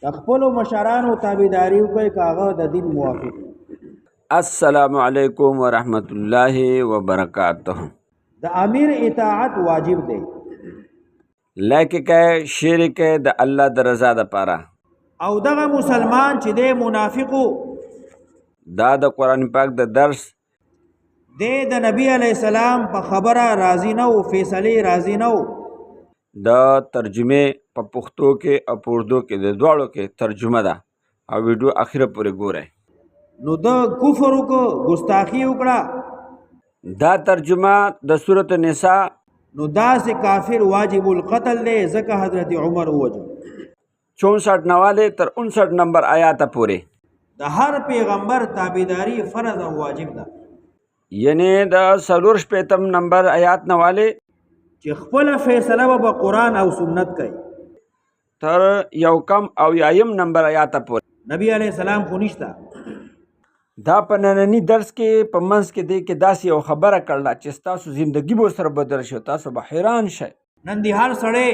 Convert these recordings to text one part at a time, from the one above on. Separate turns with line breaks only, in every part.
د خپلو مشرانو تابعداري وکړئ که هغه د دین موافق وي.
السلام علیکم ورحمت الله وبرکاتہ.
د امیر اطاعت واجب دی.
لایک کړئ، شیر کړئ د الله د رضا دپاره.
او دغه مسلمان چې دی منافقو،
دا د قرآن پاک د درس
دی د نبی علیه السلام په خبره راضي نه و، فیصلې راضي نه و.
د ترجمې په پښتو کې او په اردو کې د دواړو کې ترجمه ده او ویډیو اخره پورې ګورئ.
نو د کفر وکړه، ګستاخي وکړه.
دا ترجمه د سورۃ النساء
نو داسې کافر واجب القتل دی، ځکه حضرت عمر ووجه
64 نواله تر 59 نمبر آیاته پورې.
د هر پیغمبر تابعداري فرض او واجب ده.
یعنی د 4 نمبر آیات نواله
چې خپل فیصله به قرآن او سنت کوي
تر 1 نمبر آیاته پورې.
نبی علیه السلام خو نشته.
دا په ننني درس کې په منځ کې دی کې داسې یو خبره کړله چې ستاسو زندگی به سره بدل شي، تاسو به حیران شئ.
نن دی هر سړی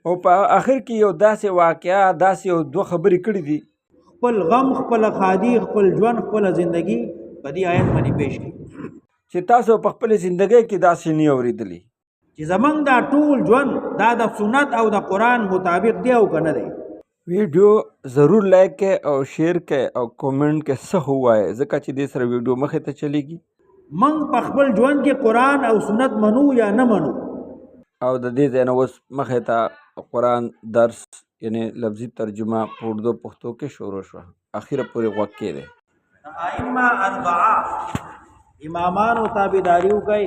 او په آخر کې یو داسې واقعه، داسې یو دوه خبرې کړي دي.
خپل غم، خپل خادي، خپل ژوند، خپل زندگی په دې آیت باندې پیش کړي
چې تاسو په خپل زندګۍ کې داسې نه اورېدلي
چې زمونږ دا ټول ژوند دا د سنت او د قرآن مطابق دی او که نه دی.
ویډیو ضرور لایک کړئ او شیر کړئ او کومنټ کې څه ووایئ، ځکه چې دې سره ویډیو مخې ته چلیږي.
موږ په خپل ژوند کې قرآن او سنت منو یا نه منو.
او د دې ځای نه اوس مخې ته قرآن درس یعنی لفظي ترجمه په اردو پښتو کې شروع شوه. اخره پورې غوږ کېدی.
ائمه اربعه امامانو تابعداري وکړئ،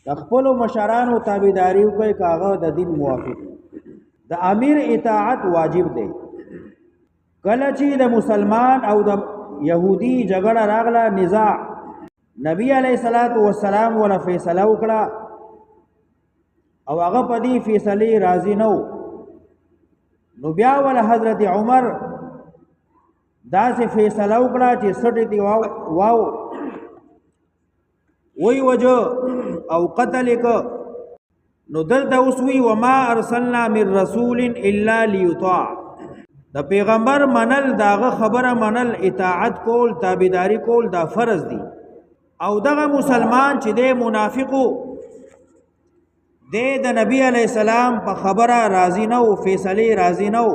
د خپلو مشرانو تابعداري وکړئ که هغه د دین موافق وي. د امیر اطاعت واجب دی. کله چې د مسلمان او د یهودي جګړه راغله، نزاع، نبی علیه السلام ولا فیصله وکړه او هغه په دې فیصلې راضي نه و. نو بیا ولا حضرت عمر داسې فیصله وکړه چې سټې دې واو وی وجه او قتل که. نو دلته اوس وی وما ارسلنا من رسول الا لیطاع. د پیغمبر منل، داغه خبره منل، اطاعت کول، تابعداري کول دا فرض دي. او دغه مسلمان چې دی منافقو، دی د نبی علیه السلام په خبره راضي نه و، فیصلې راضي نه و.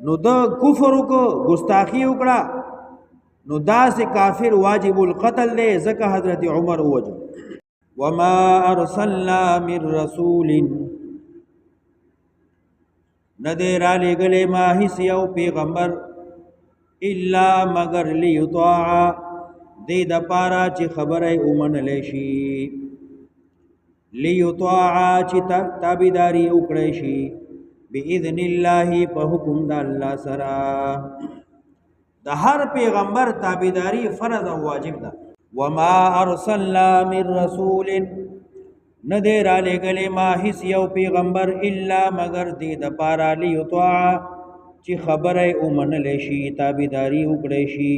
نو د کفر وکړه، ګستاخي وکړه. نو داسې کافر واجب القتل دی، ځکه حضرت عمر ووجه. وما ارسلنا من رسول، نه دی را لېږلی ما هیڅ یو پیغمبر الا مگر لیطاع، دې دپاره چې خبره یې ومنلی شي. لیطاع چې تابعداري وکړی شي باذن الله، په حکم د الله سره. د هر پیغمبر تابعداري فرض او واجب ده. وما ارسلنا من رسول، نه دی را لېږلی ما هیڅ یو پیغمبر الا مگر دې دپاره لیطاع چې خبره یې ومنلی شي، تابعداري وکړی شي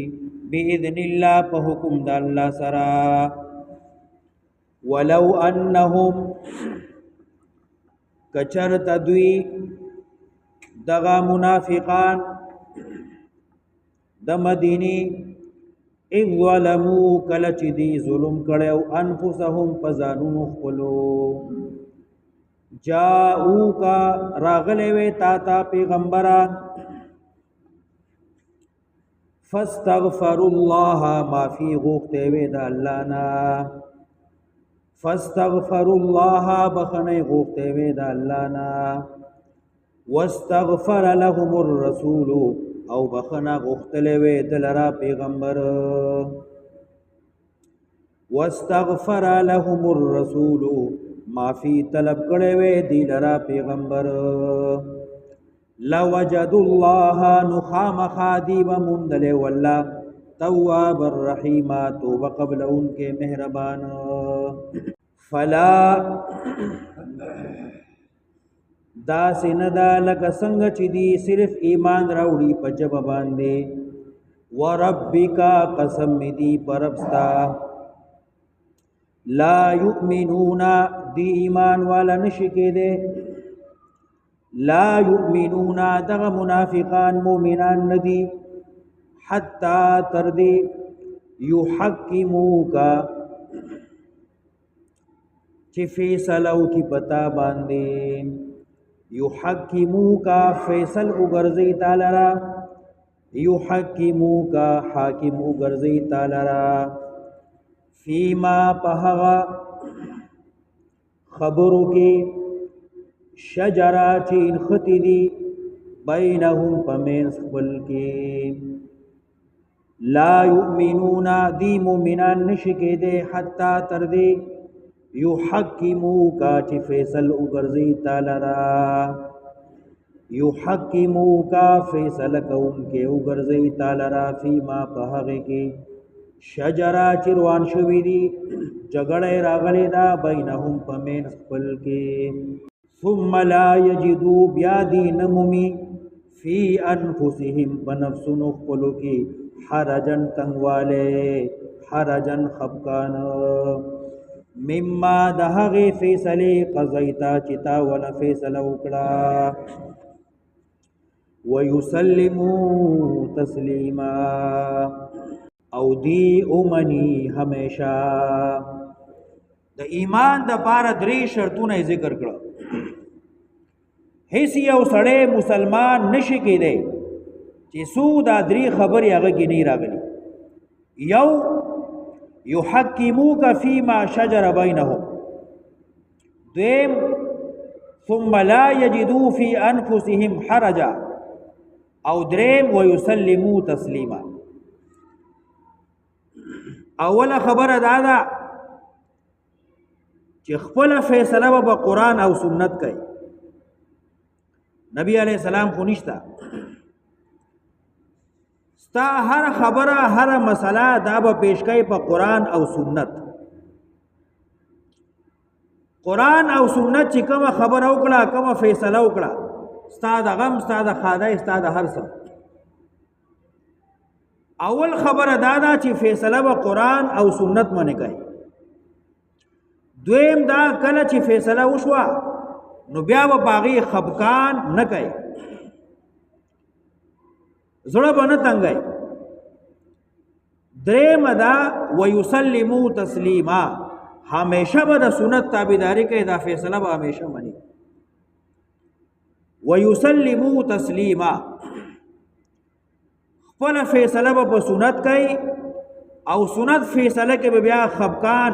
باذن الله، په حکم د الله سره. ولو انهم، کچرت دوی دغه منافقان د مدینی، اذ ظلموا، کله چې دی ظلم کړی انفسهم په ځانونو خپلو، جاءوکا راغلی وی تا ته پیغمبران، فاستغفروا الله، معافي غوښتې وی د الله نه، فاستغفروا الله، بخنه غوښتې وی د الله نه، واستغفر لهم الرسول، او بخنه غوښتلې وی دلرا پیغمبر، واستغفر لهم الرسول، معافي طلب کړی وی دی لرا پیغمبر، لوجد الله، نو خامخا دی بموندلی والله تواب الرحیم، توبه قبل ان کے مہربان. فلا دا سندا لکه څنګه چې دی صرف ایمان راوړي په ژبه باندې، وربک، قسم می دی پربستا، لا یؤمنون، دی ایمان والا نشی کېدی، لا یؤمنون دغه منافقان مؤمنان ندي حتا تر دې یحکموکا چې فیصلو کی پتا باندې یحکموکا فیصل وګرځي تعالی را یحکموکا حاکم وګرځي تعالی را فیما پهغا خبرو کې شجرا چین خطی دی بینهم پمین خپل کې لا یؤمنون دی مومنان نشکے دے حتی تردی یحکموکا چی فیصل اگرزی تالرا یحکموکا فیصل کون کے اگرزی تالرا فیما پہغی کی شجرا چروان شوی دی جگڑے راغلی دا بینهم پمین خپل کے ثم لا یجدو بیادی نمومی فی انفسهم بنفسن خپلو کی حرجن تنگوالے حرجن خبکان مما دهغی فیصلی قضیتا چتا ولا فیصل اکڑا ویسلمو تسلیما او دی امنی ہمیشہ د ایمان د پاره درې شرطونه ذکر کړه هیڅ یو سړی مسلمان نشي کېدی چې څو دا درې خبرې هغه کې نه راغلي یو یحکموک فیما شجر بینهم دویم ثم لا یجدو فی انفسهم حرجا او دریم ویسلمو تسلیما اوله خبره دا ده چې خپل فیصله به قرآن او سنت کوي نبی علیہ السلام خو نشتا ستا هر خبره هر مسله دا به پیش کوي په قرآن او سنت قرآن او سنت چې کومه خبره وکړه کومه فیصله وکړه ستا د غم ستا د خادای ستا د هر څه اول خبره دا ده چې فیصله به قرآن او سنت باندې کوي دویم دا کله چې فیصله وشوه نو بیا به باغی خبکان نه کوي زړه به نه تنګي دریم دا ویسلمو تسلیما همیشه به د سنت تابعداري کوي دا فیصله به همیشه مني ویسلمو تسلیما خپل فیصله به په سنت کوي او سنت فیصله کې به بیا خبکان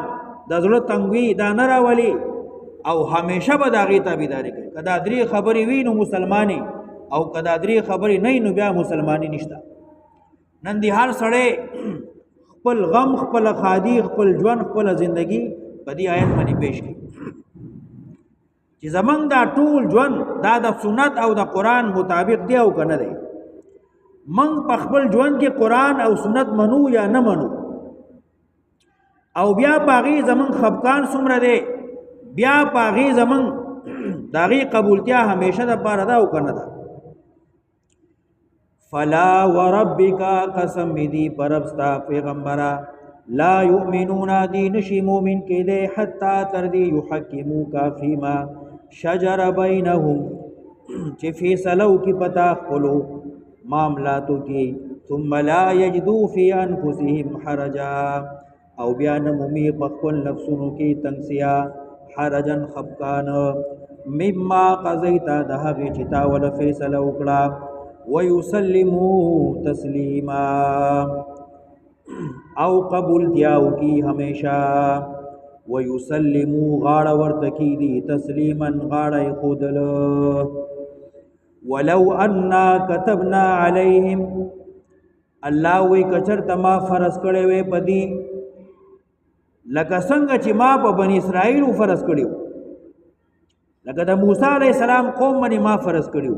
د زړه تنګوي دا نه راولي او همیشه به د هغې تابعداري کوي که دا درې خبرې وي نو مسلمانې او که دا درې خبرې نه نو بیا مسلماني نشته نن دی هر سړی خپل غم خپل خادي خپل ژوند خپل زندگی په دې آیت باندې پیش کړي چې زمونږ دا ټول ژوند دا د سنت او د قرآن مطابق دی او که نه دی موږ په خپل ژوند کې قرآن او سنت منو یا نه منو او بیا په هغې زمونږ خفقان څومره دی بیا په هغې زمونږ د هغې قبولتیا همیشه دپاره ده او که نه ده فلا وربک قسم می دی پربستا پیغمبرا لا یؤمنون دی نشی مومن کې دی حتی تر دی یحکموکا فیما شجر بینهم چې فیصلو کی پتا خپلو معاملاتو کی ثم لا یجدو فی انفسهم حرجا او بیا نمومی پخپل نفسونو کی تنگسیا حرجن خفقان مما قضیتا دهغی چتا ول فیصله وکړه ویسلمو تسلیما او قبول دیاو کی ہمیشہ ویسلمو غاڑا ورتکی دی تسلیما غاڑا خودل ولو انا کتبنا علیہم اللہ وی کچرت ما فرض کړي وې پدی لکه څنګه چې ما په بنی اسرائیل فرض کړیو لکه د موسی علیہ السلام قوم باندې ما فرض کړیو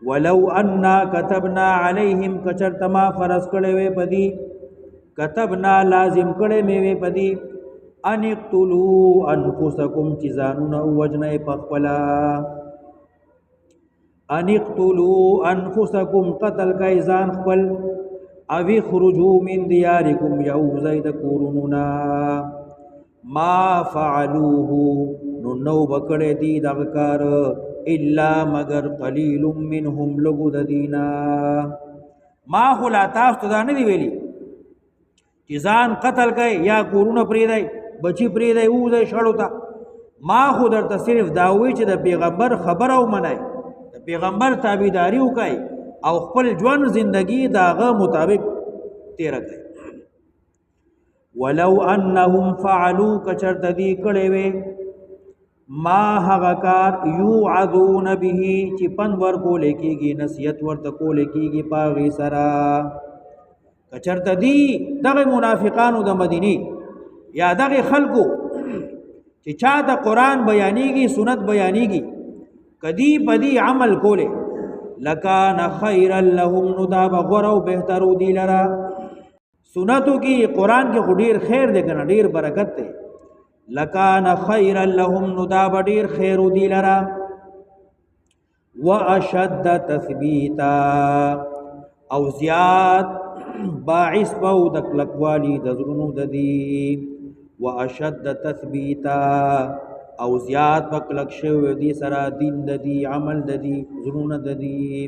ولو انا كتبنا عليهم کچرت ما فرض کړي وې پدی كتبنا لازم کړي مې وې پدی ان اقتلوا انفسکم چزانون وجنه پخپلا ان اقتلوا انفسکم قتل کای ځان خپل او خرجوا من دیارکم یو زید کوروننا ما فعلوه نو بکړه دی دغه کار الا مگر قلیل منهم لګو د دینا ما خلا تاسو ته نه دی ویلي چې ځان قتل کړي یا کورونه پریدای بچی پریدای وځي شړو ته ما خو درته صرف دا وی چې د پیغمبر خبره ومنای د پیغمبر تابعداري وکړي او خپل ژوند زندگی داغه مطابق تیر کړي ولو انهم فعلوا کچرت دی کړي وي ما هغه کار یوعدون به چې پن ور کول کېږي نصیحت ورته کول کېږي پاغي سرا کچرت دی دغه منافقانو د مدینه یا دغه خلکو چې چا د قران بیانېږي سنت بیانېږي کدی بدی عمل کوله لکان خیر لهم نداب غرو بهترو دی لرا سنتو کی قران کې غډیر خیر دی کنه ډیر برکت دی لکان خیر لهم نداب ډیر خیر دی لرا واشد تثبیتا او زیاد باعث بو د کلکوالی د زرونو د دی واشد تثبیتا او زیاد بکلک شو دی سرا دین د دی عمل د دی زرونه د دی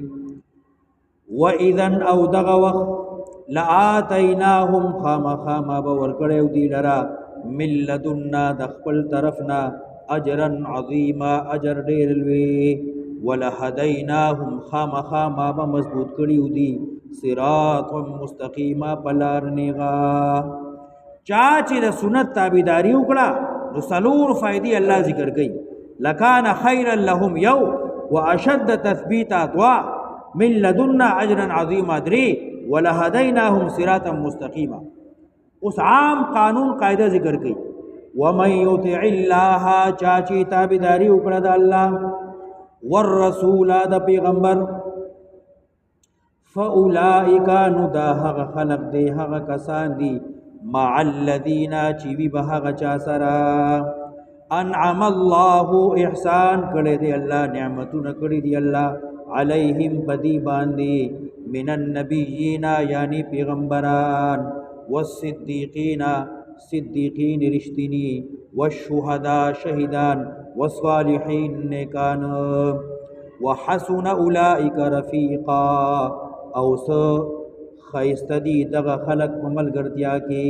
واذن او دغه وخت لآتیناهم خامخما باور کړو دی لرا ملذنا د خپل طرفنا اجرا عظیما اجر ډیر لوی ولهدیناهم خامخما به مضبوط کړیو دی صراط مستقیما بلار نیغا چا چې د سنت تابعداري وکړه نو سلور فائدې الله ذکر کړي لکان خیرا لهم یو واشد تثبیتا طوا من لدنا اجرا عظیما دري ولهدیناهم صراطا مستقیما اس عام قانون قاعده ذکر کړي ومن یطع الله چا چې تابعداري وکړه د الله والرسول د پیغمبر فاولئک ندا هغه خلق دی هغه کسان دی مع الذین چې وی به هغه چا سره انعم الله احسان کړی دی الله نعمتونه کړی دی الله علیهم بدی باندې من النبیین یعنی پیغمبران والصدیقین صدیقین رشتنی والشهداء شهیدان والصالحین نیکان وحسن اولئک رفیقا او خیسته دی دغه خلق په ملګرتیا کې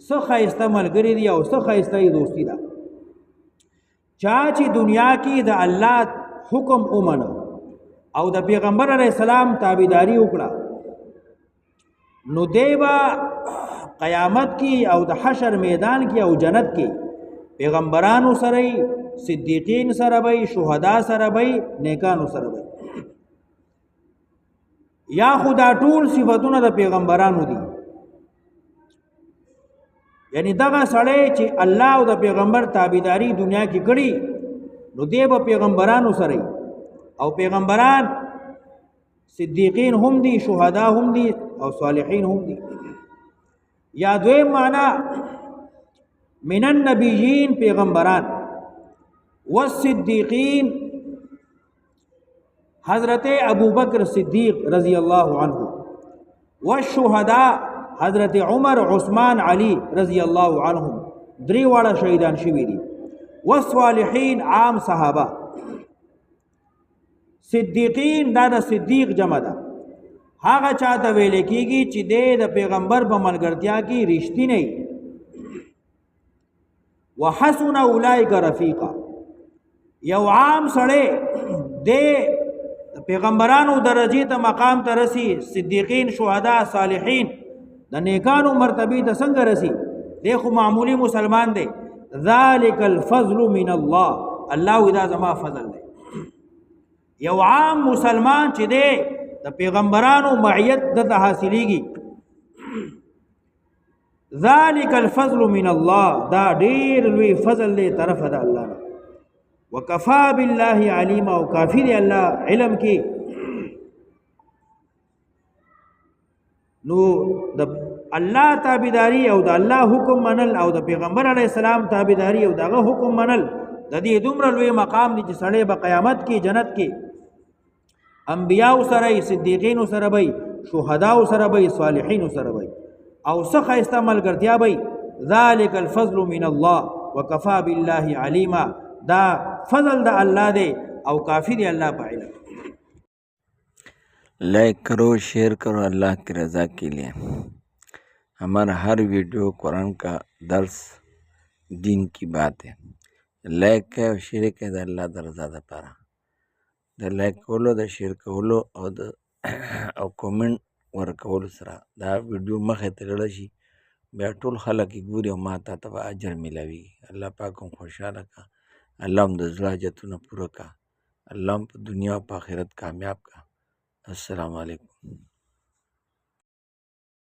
څه خیسته ملګری دی او څه خیسته دوستی ده چا چې دنیا کې د الله حکم ومنه او د پیغمبر علیه السلام تابعداري وکړه نو دیبا قیامت کې او د حشر میدان کې او جنت کې پیغمبرانو سره صدیقین سره وي شهدا سره وي نیکانو سره وي یا خدا ټول صفاتونه د پیغمبرانو دي یعنی دغه سړی چې الله او د پیغمبر تابعداري دنیا کې کړي نو دی به پیغمبرانو سره او پیغمبران صدیقین هم دي شهدا هم دي او صالحین هم دي یا دویم معنا من النبیین پیغمبران والصدیقین حضرت ابو بکر صدیق رضی اللہ عنہ والشهداء حضرت عمر عثمان علی رضی اللہ عنہم دری واړه شهیدان شوي دي والصالحین عام صحابه صدیقین دا د صدیق جمع ده هغه چاته ویل کېږي چې د پیغمبر په ملګرتیا کې رښتینی وحسن اولئک رفیقا یو عام سړی د پیغمبرانو درجه ته مقام ته رسی صدیقین شهدا صالحین د نیکانو مرتبه ته څنګه رسی دیکھو معمولی مسلمان دی ذالک الفضل من الله الله اذا زما فضل دی یو عام مسلمان چې دی د پیغمبرانو معیت د حاصلېږي ذالک الفضل من الله دا ډیر لوی فضل دی طرف د الله نه وکفا بالله علیم او کافی دی الله علم کې نو د الله تابعداري او د الله حکم منل او د پیغمبر علی السلام تابعداري او دغه حکم منل د دې دومره لوی مقام دی چې سړی په قیامت کې جنت کې انبیاء سره صدیقین سره وي شهدا سره وي صالحین سره وي او څخه استعمال ګرځیا وي ذالک الفضل من الله وکفا بالله علیما دا فضل د الله دی او کافی دی الله په علم.
लाइक करो, शेयर करो अल्लाह की रज़ा के लिए। हमारा हर वीडियो कुरान का दर्स दीन की बात है। लाइक है और शेयर है द अल्लाह द रज़ा द पारा। द लाइक करो, द शेयर करो और द او کمنټ ورکول سره دا ویډیو مخه ته لاړ شي، بیا ټول خلک یې ګوري او ما ته به اجر ملاوي. الله پاک هم خوشاله کا، الله هم د زړه حاجتونه پوره کا، الله هم په دنیا او په آخرت کامیاب کا. السلام علیکم.